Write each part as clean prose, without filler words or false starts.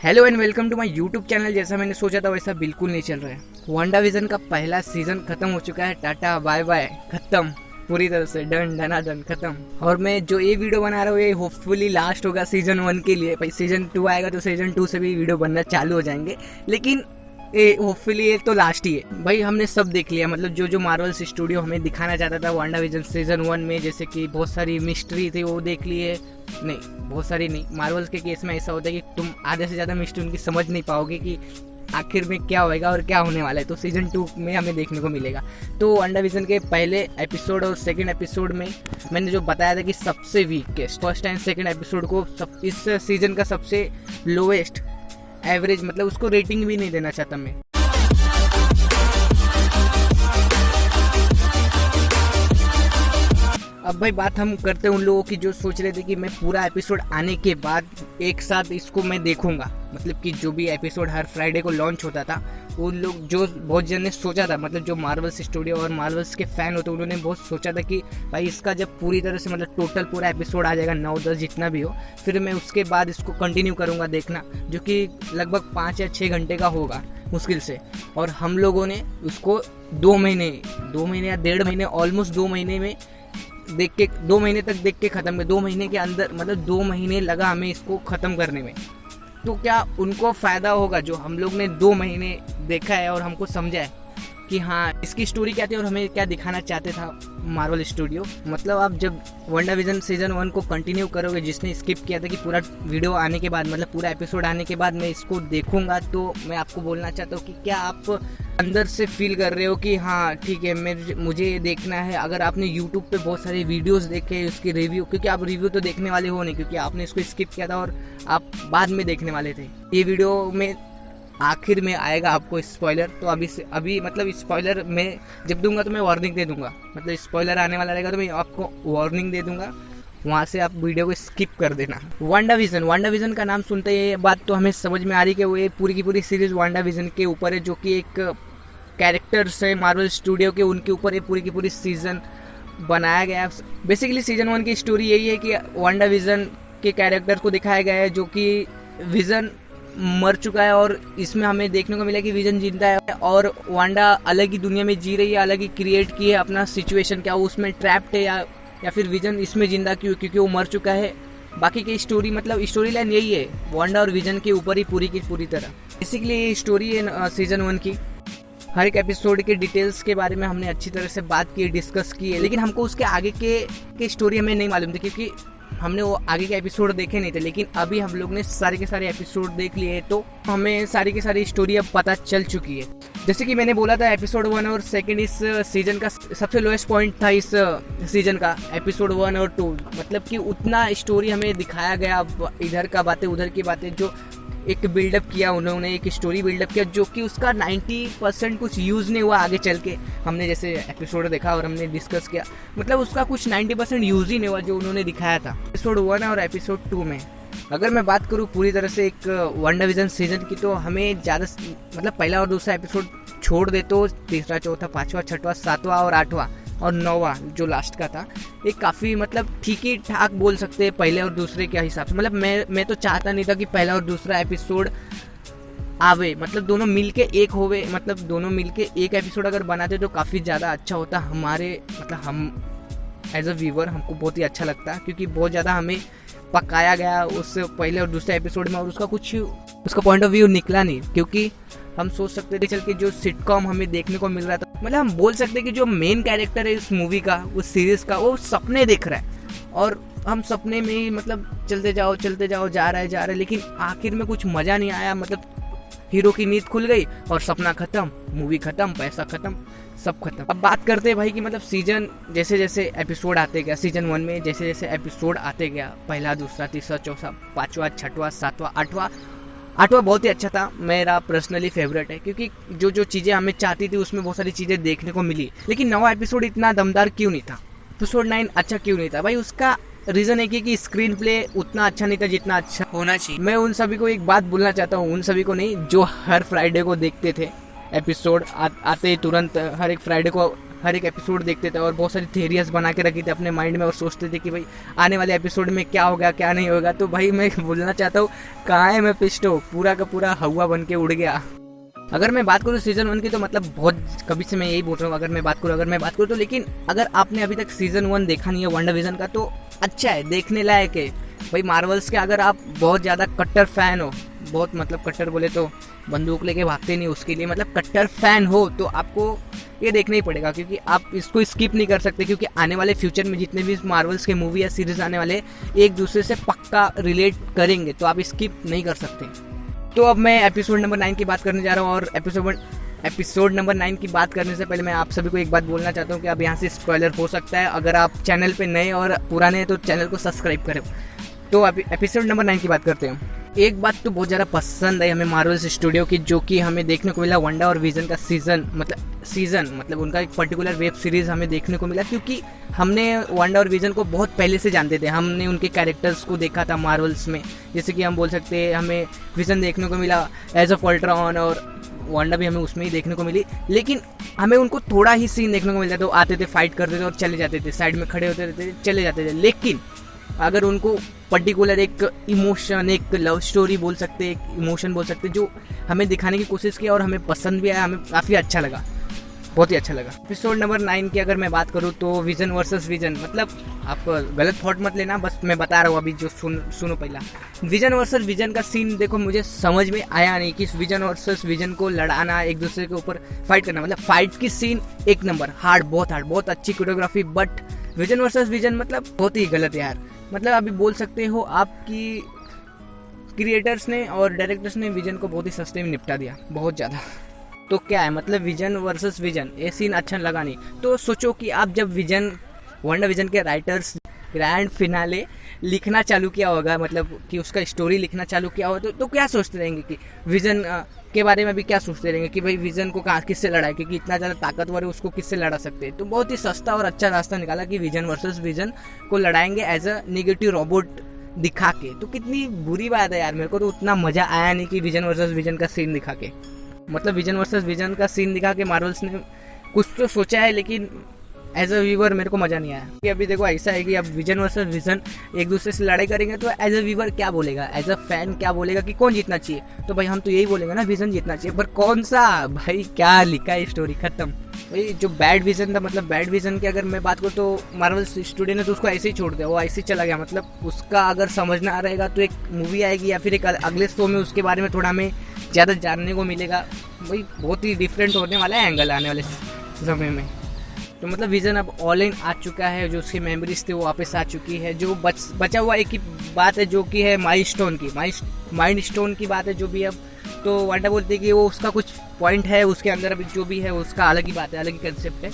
Hello and welcome to my YouTube channel. जैसा मैंने सोचा था वैसा बिल्कुल नहीं चल रहा है। वांडाविजन का पहला सीजन खत्म हो चुका है। टाटा बाय बाय, खत्म पूरी तरह से, डन डनाडन खत्म। और मैं जो ये वीडियो बना रहा हूँ ये होपफुली लास्ट होगा सीजन 1 के लिए। भाई सीजन 2 आएगा तो सीजन 2 से भी वीडियो बनना चालू हो जाएंगे, लेकिन ये होपफुली ये तो लास्ट ही है। भाई हमने सब देख लिया, मतलब जो मार्वल्स स्टूडियो हमें दिखाना चाहता था वांडाविजन सीजन 1 में, जैसे कि बहुत सारी मिस्ट्री थी वो देख लिए। नहीं, बहुत सारी नहीं, मार्वल्स के केस में ऐसा होता है कि तुम आधे से ज़्यादा मिस्ट्री उनकी समझ नहीं पाओगे कि आखिर में क्या होएगा और क्या होने वाला है। तो सीजन 2 में हमें देखने को मिलेगा। तो वांडाविजन के पहले एपिसोड और सेकंड एपिसोड में मैंने जो बताया था कि सबसे weakest first and second episode को इस सीजन का सबसे लोएस्ट एवरेज, मतलब उसको रेटिंग भी नहीं देना चाहता मैं। अब भाई बात हम करते हैं उन लोगों की जो सोच रहे थे कि मैं पूरा एपिसोड आने के बाद एक साथ इसको मैं देखूंगा, मतलब कि जो भी एपिसोड हर फ्राइडे को लॉन्च होता था, उन लोग जो बहुत जन ने सोचा था, मतलब जो मार्वल्स स्टूडियो और मार्वल्स के फैन होते उन्होंने बहुत सोचा था कि भाई इसका जब पूरी तरह से मतलब टोटल पूरा एपिसोड आ जाएगा 9-10 जितना भी हो, फिर मैं उसके बाद इसको कंटिन्यू करूँगा देखना, जो कि लगभग 5 या 6 घंटे का होगा मुश्किल से। और हम लोगों ने उसको 2 महीने या 1.5 महीने, ऑलमोस्ट 2 महीने में देख के, 2 महीने तक देख के ख़त्म कर, 2 महीने के अंदर, मतलब 2 महीने लगा हमें इसको ख़त्म करने में। तो क्या उनको फ़ायदा होगा जो हम लोग ने 2 महीने देखा है और हमको समझा है कि हाँ इसकी स्टोरी क्या थी और हमें क्या दिखाना चाहते था मार्वल स्टूडियो। मतलब आप जब वांडाविजन सीजन 1 को कंटिन्यू करोगे, जिसने स्किप किया था कि पूरा वीडियो आने के बाद, मतलब पूरा एपिसोड आने के बाद मैं इसको देखूंगा, तो मैं आपको बोलना चाहता हूँ कि क्या आप अंदर से फील कर रहे हो कि हाँ ठीक है मुझे ये देखना है। अगर आपने यूट्यूब पे बहुत सारे वीडियोस देखे उसके रिव्यू, क्योंकि आप रिव्यू तो देखने वाले हो नहीं, क्योंकि आपने इसको स्किप किया था और आप बाद में देखने वाले थे। ये वीडियो में आखिर में आएगा आपको स्पॉइलर, तो अभी मतलब स्पॉइलर मैं जब दूंगा तो मैं वार्निंग दे दूंगा, मतलब स्पॉइलर आने वाला रहेगा तो मैं आपको वार्निंग दे दूंगा, वहाँ से आप वीडियो को स्किप कर देना। वांडाविजन का नाम सुनते ही ये बात तो हमें समझ में आ रही कि वो ये पूरी की पूरी सीरीज वांडाविजन के ऊपर है, जो कि एक कैरेक्टर्स है मार्वल स्टूडियो के, उनके ऊपर ये पूरी की पूरी सीजन बनाया गया। बेसिकली सीजन 1 की स्टोरी यही है कि वांडाविजन के कैरेक्टर को दिखाया गया है, जो कि विजन मर चुका है और इसमें हमें देखने को मिला कि विजन जिंदा है और वांडा अलग ही दुनिया में जी रही है, अलग ही क्रिएट की है अपना सिचुएशन। क्या वो उसमें ट्रैप्ड है या फिर विजन इसमें जिंदा क्यों, क्योंकि वो मर चुका है। बाकी की स्टोरी, मतलब स्टोरी लाइन यही है, वांडा और विजन के ऊपर ही पूरी की पूरी तरह। बेसिकली ये स्टोरी है सीजन 1 की। हर एक एपिसोड के डिटेल्स के बारे में हमने अच्छी तरह से बात की, डिस्कस की है, लेकिन हमको उसके आगे के स्टोरी हमें नहीं मालूम थी, क्योंकि हमने वो आगे के एपिसोड देखे नहीं थे। लेकिन अभी हम लोग ने सारे के सारे एपिसोड देख लिए, तो हमें सारी की सारी स्टोरी अब पता चल चुकी है। जैसे कि मैंने बोला था एपिसोड 1 और 2 इस सीजन का सबसे लोएस्ट पॉइंट था इस सीजन का, एपिसोड 1 और 2। मतलब कि उतना स्टोरी हमें दिखाया गया, इधर का बातें उधर की बातें, जो एक बिल्डअप किया उन्होंने, एक स्टोरी बिल्डअप किया, जो कि उसका 90% कुछ यूज़ नहीं हुआ आगे चल के। हमने जैसे एपिसोड देखा और हमने डिस्कस किया, मतलब उसका कुछ 90% यूज़ ही नहीं हुआ जो उन्होंने दिखाया था एपिसोड 1 और एपिसोड 2 में। अगर मैं बात करूँ पूरी तरह से एक वांडाविजन सीजन की, तो हमें ज़्यादा, मतलब पहला और दूसरा एपिसोड छोड़ दे तो तीसरा, चौथा, 5वां, 6वां, 7वां और 8वां और 9वां जो लास्ट का था, ये काफ़ी मतलब ठीक ही ठाक बोल सकते हैं पहले और दूसरे के हिसाब से। मतलब मैं तो चाहता नहीं था कि पहला और दूसरा एपिसोड आवे, मतलब दोनों मिलके एक होवे, मतलब दोनों मिलके एक एपिसोड अगर बनाते तो काफ़ी ज़्यादा अच्छा होता हमारे, मतलब हम एज अ व्यूवर हमको बहुत ही अच्छा लगता, क्योंकि बहुत ज़्यादा हमें पकाया गया उस पहले और दूसरे एपिसोड में और उसका पॉइंट ऑफ व्यू निकला नहीं। क्योंकि हम सोच सकते थे चल के जो सिटकॉम हमें देखने को मिल रहा था, मतलब हम बोल सकते हैं कि जो मेन कैरेक्टर है इस मूवी का, उस सीरीज का, वो सपने देख रहा है और हम सपने में ही मतलब चलते जाओ जा रहा है, लेकिन आखिर में कुछ मज़ा नहीं आया। मतलब हीरो की नींद खुल गई और सपना खत्म, मूवी खत्म, पैसा खत्म, सब खत्म। अब बात करते हैं भाई कि मतलब सीजन जैसे जैसे एपिसोड आते गया, सीजन 1 में जैसे जैसे एपिसोड आते गया, पहला, दूसरा, तीसरा, चौथा, 5वां, 6वां, 7वां, 8वां बहुत ही अच्छा था, मेरा पर्सनली फेवरेट है, क्योंकि जो चीज़ें हमें चाहती थी उसमें बहुत सारी चीज़ें देखने को मिली। लेकिन 9वां एपिसोड इतना दमदार क्यों नहीं था, एपिसोड 9 अच्छा क्यों नहीं था भाई? उसका रीज़न है कि स्क्रीन प्ले उतना अच्छा नहीं था जितना अच्छा होना चाहिए। मैं उन सभी को एक बात बोलना चाहता हूँ, उन सभी को नहीं जो हर फ्राइडे को देखते थे एपिसोड आते ही तुरंत, हर एक फ्राइडे को हर एक एपिसोड देखते थे और बहुत सारी थेरियाज बना के रखी थी अपने माइंड में और सोचते थे कि भाई आने वाले एपिसोड में क्या होगा क्या नहीं होगा। तो भाई मैं बोलना चाहता हूँ, कहाँ है मैं पिस्टो, पूरा का पूरा हवा बन के उड़ गया। अगर मैं बात करूँ सीज़न 1 की तो मतलब बहुत कभी से मैं यही बोल रहा हूँ, अगर मैं बात करूँ तो लेकिन अगर आपने अभी तक सीज़न 1 देखा नहीं है WandaVision का तो अच्छा है, देखने लायक है भाई। मार्वल्स के अगर आप बहुत ज़्यादा कट्टर फैन हो, बहुत मतलब कट्टर बोले तो बंदूक लेके भागते नहीं, उसके लिए मतलब कट्टर फैन हो तो आपको ये देखना ही पड़ेगा, क्योंकि आप इसको स्किप नहीं कर सकते, क्योंकि आने वाले फ्यूचर में जितने भी मार्वल्स के मूवी या सीरीज आने वाले एक दूसरे से पक्का रिलेट करेंगे, तो आप स्किप नहीं कर सकते। तो अब मैं एपिसोड नंबर 9 की बात करने जा रहा हूँ, और एपिसोड नंबर 9 की बात करने से पहले मैं आप सभी को एक बात बोलना चाहता हूँ कि अब यहाँ से स्पॉइलर हो सकता है। अगर आप चैनल पे नए और पुराने हैं तो चैनल को सब्सक्राइब करें। तो अभी एपिसोड नंबर 9 की बात करते हैं। एक बात तो बहुत ज़्यादा पसंद आई हमें मार्वल्स स्टूडियो की, जो कि हमें देखने को मिला वांडा और विजन का सीज़न मतलब उनका एक पर्टिकुलर वेब सीरीज़ हमें देखने को मिला, क्योंकि हमने वांडा और विजन को बहुत पहले से जानते थे, हमने उनके कैरेक्टर्स को देखा था मार्वल्स में। जैसे कि हम बोल सकते हैं हमें विजन देखने को मिला एज ऑफ अल्ट्रॉन, और वांडा भी हमें उसमें ही देखने को मिली, लेकिन हमें उनको थोड़ा ही सीन देखने को मिलता था। वो आते थे, फाइट करते थे और चले जाते थे, साइड में खड़े होते रहते थे, चले जाते थे। लेकिन अगर उनको पर्टिकुलर एक इमोशन, एक लव स्टोरी बोल सकते, एक इमोशन बोल सकते, जो हमें दिखाने की कोशिश की और हमें पसंद भी आया, हमें काफ़ी अच्छा लगा, बहुत ही अच्छा लगा। एपिसोड नंबर 9 की अगर मैं बात करूँ तो विजन वर्सेस विजन, मतलब आप गलत थॉट मत लेना, बस मैं बता रहा हूँ अभी जो सुनो पहला। विजन वर्सेस विजन का सीन देखो, मुझे समझ में आया नहीं कि विजन वर्सेस विजन को लड़ाना, एक दूसरे के ऊपर फाइट करना, मतलब फाइट की सीन एक नंबर, हार्ड, बहुत अच्छी choreography, but vision versus vision मतलब बहुत ही गलत यार। मतलब अभी बोल सकते हो आपकी क्रिएटर्स ने और डायरेक्टर्स ने विजन को बहुत ही सस्ते में निपटा दिया, बहुत ज़्यादा। तो क्या है, मतलब विजन वर्सेस विजन ये सीन अच्छा लगा नहीं। तो सोचो कि आप जब WandaVision के राइटर्स ग्रैंड फिनाले लिखना चालू किया होगा, मतलब कि उसका स्टोरी लिखना चालू किया होगा, तो क्या सोचते रहेंगे कि विजन के बारे में भी क्या सोचते रहेंगे कि भाई विजन को किससे लड़ाए, क्योंकि इतना ज़्यादा ताकतवर है, उसको किससे लड़ा सकते हैं। तो बहुत ही सस्ता और अच्छा रास्ता निकाला कि विजन वर्सेस विजन को लड़ाएंगे एज अ नेगेटिव रोबोट दिखा के। तो कितनी बुरी बात है यार, मेरे को तो उतना मज़ा आया नहीं कि विजन वर्सेस विजन का सीन दिखा के, मतलब विजन वर्सेस विजन का सीन दिखा के मार्वल्स ने कुछ तो सोचा है, लेकिन एज अ व्यूवर मेरे को मज़ा नहीं आया। कि अभी देखो ऐसा है कि अब विजन वर्सेस विजन एक दूसरे से लड़ाई करेंगे तो एज अ व्यूवर क्या बोलेगा, एज अ फैन क्या बोलेगा कि कौन जीतना चाहिए, तो भाई हम तो यही बोलेंगे ना विजन जीतना चाहिए, पर कौन सा, भाई क्या लिखा है स्टोरी, खत्म। भाई जो बैड विजन था, मतलब बैड विजन की अगर मैं बात करूँ तो मार्वल स्टूडियो ने तो उसको ऐसे ही छोड़ दिया, वो ऐसे ही चला गया। मतलब उसका अगर समझना रहेगा तो एक मूवी आएगी या फिर एक अगले शो में उसके बारे में थोड़ा हमें ज़्यादा जानने को मिलेगा। भाई बहुत ही डिफरेंट होने वाला है एंगल आने वाले समय में। तो मतलब विजन अब ऑल इन आ चुका है, जो उसकी मेमोरीज थी वो वापस आ चुकी है। जो बचा हुआ एक ही बात है जो कि है माइंड स्टोन की बात है जो भी। अब तो वांडा बोलती है कि वो उसका कुछ पॉइंट है उसके अंदर, अभी जो भी है उसका अलग ही बात है, अलग ही कंसेप्ट है।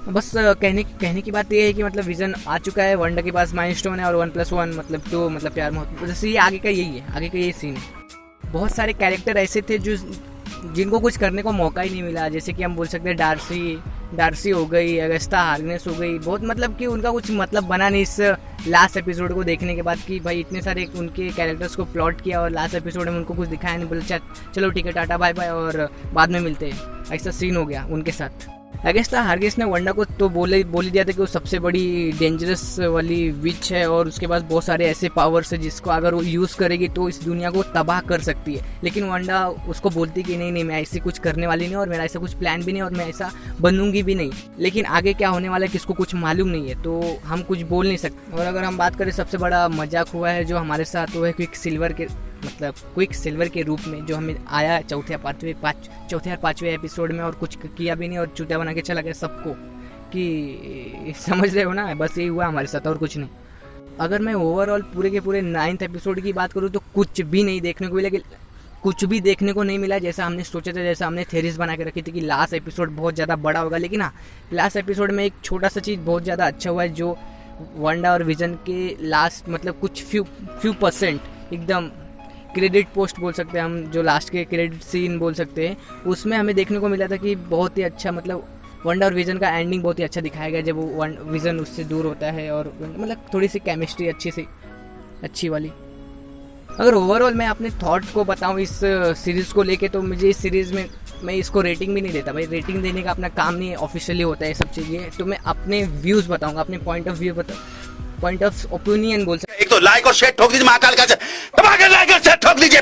बस कहने की बात ये है कि मतलब विजन आ चुका है, वांडा के पास माइंड स्टोन है और 1+1 मतलब 2 मतलब प्यार मोहब्बत, जैसे ये आगे का यही सीन है। बहुत सारे कैरेक्टर ऐसे थे जिनको कुछ करने को मौका ही नहीं मिला, जैसे कि हम बोल सकते हैं डार्सी हो गई, अगस्ता हार्कनेस हो गई, बहुत मतलब कि उनका कुछ मतलब बना नहीं इस लास्ट एपिसोड को देखने के बाद, कि भाई इतने सारे उनके कैरेक्टर्स को प्लॉट किया और लास्ट एपिसोड में उनको कुछ दिखाया नहीं, बोले चलो ठीक है टाटा बाय बाय और बाद में मिलते हैं, ऐसा सीन हो गया उनके साथ। अगस्ता हार्कनेस ने वांडा को तो बोल ही दिया था कि वो सबसे बड़ी डेंजरस वाली विच है और उसके पास बहुत सारे ऐसे पावर्स है जिसको अगर वो यूज़ करेगी तो इस दुनिया को तबाह कर सकती है। लेकिन वांडा उसको बोलती कि नहीं मैं ऐसे कुछ करने वाली नहीं और मेरा ऐसा कुछ प्लान भी नहीं और मैं ऐसा बनूंगी भी नहीं। लेकिन आगे क्या होने वाला है किसको कुछ मालूम नहीं है, तो हम कुछ बोल नहीं सकते। और अगर हम बात करें सबसे बड़ा मजाक हुआ है जो हमारे साथ हुआ है क्विक सिल्वर के रूप में, जो हमें आया चौथे और पाँचवें एपिसोड में और कुछ किया भी नहीं और चूतिया बना के चला गया सबको, कि समझ रहे हो ना, बस यही हुआ हमारे साथ और कुछ नहीं। अगर मैं ओवरऑल पूरे के पूरे 9th एपिसोड की बात करूँ तो कुछ भी नहीं देखने को मिला, कुछ भी देखने को नहीं मिला जैसा हमने सोचा था, जैसा हमने थेरीज बना के रखी थी कि लास्ट एपिसोड बहुत ज़्यादा बड़ा होगा। लेकिन हाँ, लास्ट एपिसोड में एक छोटा सा चीज़ बहुत ज़्यादा अच्छा हुआ है, जो वांडा और विजन के लास्ट मतलब कुछ फ्यू परसेंट एकदम क्रेडिट पोस्ट बोल सकते हैं हम, जो लास्ट के क्रेडिट सीन बोल सकते हैं, उसमें हमें देखने को मिला था कि बहुत ही अच्छा मतलब वांडा और विजन का एंडिंग बहुत ही अच्छा दिखाया गया जब वो विजन उससे दूर होता है और मतलब थोड़ी सी केमिस्ट्री अच्छी वाली। अगर ओवरऑल मैं अपने थॉट को बताऊं इस सीरीज़ को लेके, तो मुझे इस सीरीज़ में मैं इसको रेटिंग भी नहीं देता भाई, रेटिंग देने का अपना काम नहीं है, ऑफिशियली होता है ये सब चीज़ें। तो मैं अपने व्यूज़ बताऊंगा, अपने पॉइंट ऑफ ओपिनियन बोल सकते। एक तो लाइक और शेयर ठोक दीजिए महाकाल का, लाइक और शेयर ठोक दीजिए।